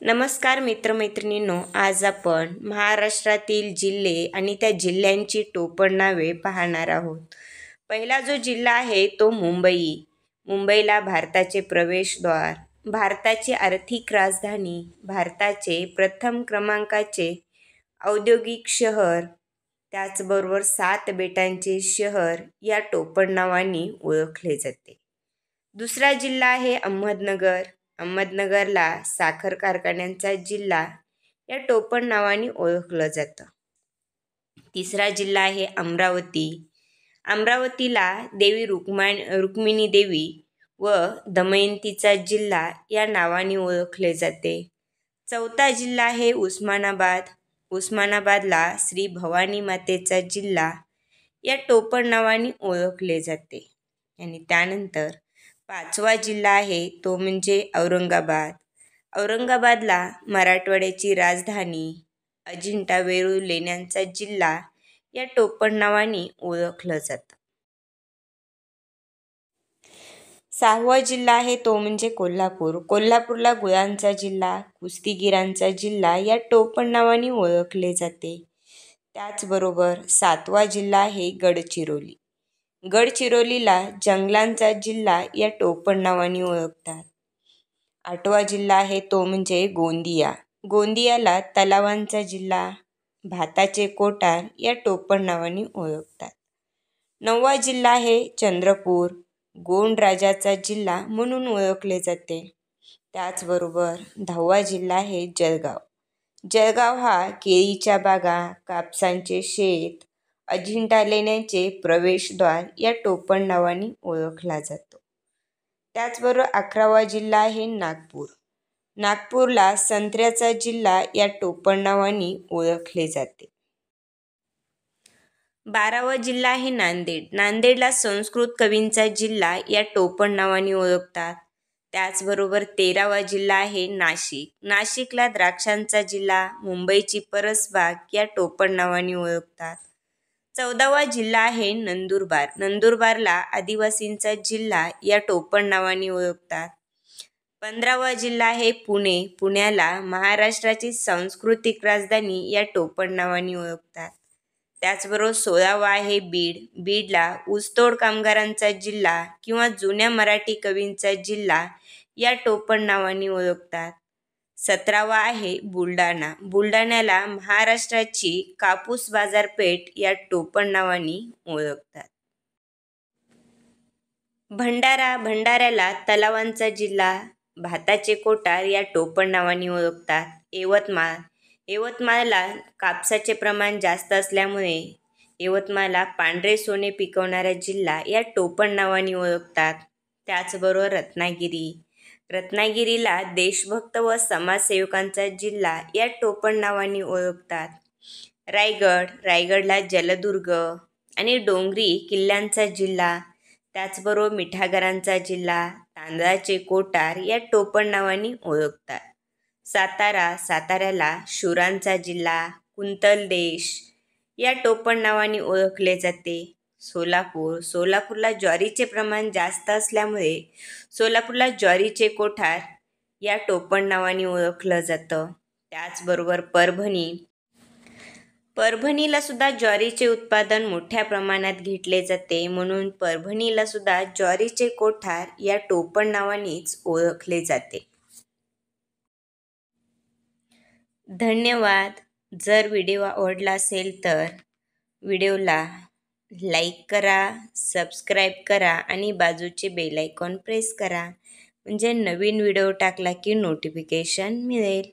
नमस्कार मित्रमैत्रिणींनो, आज आपण महाराष्ट्रातील जिल्हे आणि त्या जिल्ह्यांची टोपण नावे पाहणार आहोत. पहिला जो जिल्हा आहे तो मुंबई. मुंबईला भारताचे प्रवेशद्वार, भारताची आर्थिक राजधानी, भारताचे प्रथम क्रमांकाचे औद्योगिक शहर, त्याचबरोबर 7 बेटांचे शहर या टोपण नावाने ओळखले जाते. दुसरा जिल्हा आहे अहमदनगर. अहमदनगरला साखर कारखान्यांचा जिल्हा या टोपण नावाने ओळखलं जातं. तिसरा जिल्हा आहे अमरावती. अमरावतीला देवी रुक्मिणी देवी व दमयंतीचा जिल्हा या नावाने ओळखले जाते. चौथा जिल्हा आहे उस्मानाबाद. उस्मानाबादला श्री भवानी मातेचा जिल्हा या टोपण नावाने ओळखले जाते. आणि त्यानंतर पाचवा जिल्हा आहे तो म्हणजे औरंगाबाद. औरंगाबादला मराठवाड्याची राजधानी, अजिंठा वेरूळ लेण्यांचा जिल्हा या टोपण नावाने ओळखलं जातं. सहावा जिल्हा आहे तो म्हणजे कोल्हापूर. कोल्हापूरला गुळांचा जिल्हा, कुस्तीगिरांचा जिल्हा या टोपण नावाने ओळखले जाते. त्याचबरोबर 7वा जिल्हा आहे गडचिरोली. गडचिरोलीला जंगलांचा जिल्हा या टोपण नावाने ओळखतात. 8वा जिल्हा आहे तो म्हणजे गोंदिया. गोंदियाला तलावांचा जिल्हा, भाताचे कोठार या टोपण नावाने ओळखतात. 9वा जिल्हा आहे चंद्रपूर. गोंड राजाचा जिल्हा म्हणून ओळखले जाते. त्याचबरोबर 10वा जिल्हा आहे जळगाव. जळगाव हा केळीच्या बागा, कापसांचे शेत, अजिंठा लेण्यांचे प्रवेशद्वार या टोपण नावाने ओळखला जातो. त्याचबरोबर 11वा जिल्हा आहे नागपूर. नागपूरला संत्र्याचा जिल्हा या टोपण नावाने ओळखले जाते. 12वा जिल्हा आहे नांदेड. नांदेडला संस्कृत कवींचा जिल्हा या टोपण नावाने ओळखतात. त्याचबरोबर 13वा जिल्हा आहे नाशिक. नाशिकला द्राक्षांचा जिल्हा, मुंबईची परसबाग या टोपण नावाने ओळखतात. 14वा जिल्हा आहे नंदुरबार. नंदुरबारला आदिवासींचा जिल्हा या टोपण नावाने ओळखतात. 15वा जिल्हा आहे पुणे. पुण्याला महाराष्ट्राची सांस्कृतिक राजधानी या टोपण नावाने ओळखतात. त्याचबरोबर 16वा आहे बीड. बीडला ऊसतोड कामगारांचा जिल्हा किंवा जुन्या मराठी कवींचा जिल्हा या टोपण नावाने ओळखतात. 17वा आहे बुलढाणा. बुलढाण्याला महाराष्ट्राची कापूस बाजारपेठ या टोपण नावाने ओळखतात. भंडारा. भंडाऱ्याला तलावांचा जिल्हा, भाताचे कोठार या टोपण नावाने ओळखतात. यवतमाळ. यवतमाळला कापसाचे प्रमाण जास्त असल्यामुळे यवतमाळला पांढरे सोने पिकवणारा जिल्हा या टोपण नावाने ओळखतात. त्याचबरोबर रत्नागिरी. रत्नागिरीला देशभक्त व समाजसेवकांचा जिल्हा या टोपण नावाने ओळखतात. रायगड. रायगडला जलदुर्ग आणि डोंगरी किल्ल्यांचा जिल्हा, त्याचबरोबर मिठागरांचा जिल्हा, तांदळाचे कोठार या टोपण नावाने ओळखतात. सातारा. साताऱ्याला शूरांचा जिल्हा, कुंतल देश या टोपण नावाने ओळखले जाते. सोलापूर. सोलापूरला ज्वारीचे प्रमाण जास्त असल्यामुळे सोलापूरला ज्वारीचे कोठार या टोपण नावाने ओळखलं जातं. त्याचबरोबर परभणी. परभणीला सुद्धा ज्वारीचे उत्पादन मोठ्या प्रमाणात घेतले जाते, म्हणून परभणीला सुद्धा ज्वारीचे कोठार या टोपण नावानेच ओळखले जाते. धन्यवाद. जर व्हिडिओ आवडला असेल तर व्हिडिओला लाईक करा, सबस्क्राईब करा आणि बाजूचे बेल आयकॉन प्रेस करा, म्हणजे नवीन व्हिडिओ टाकला की नोटिफिकेशन मिळेल.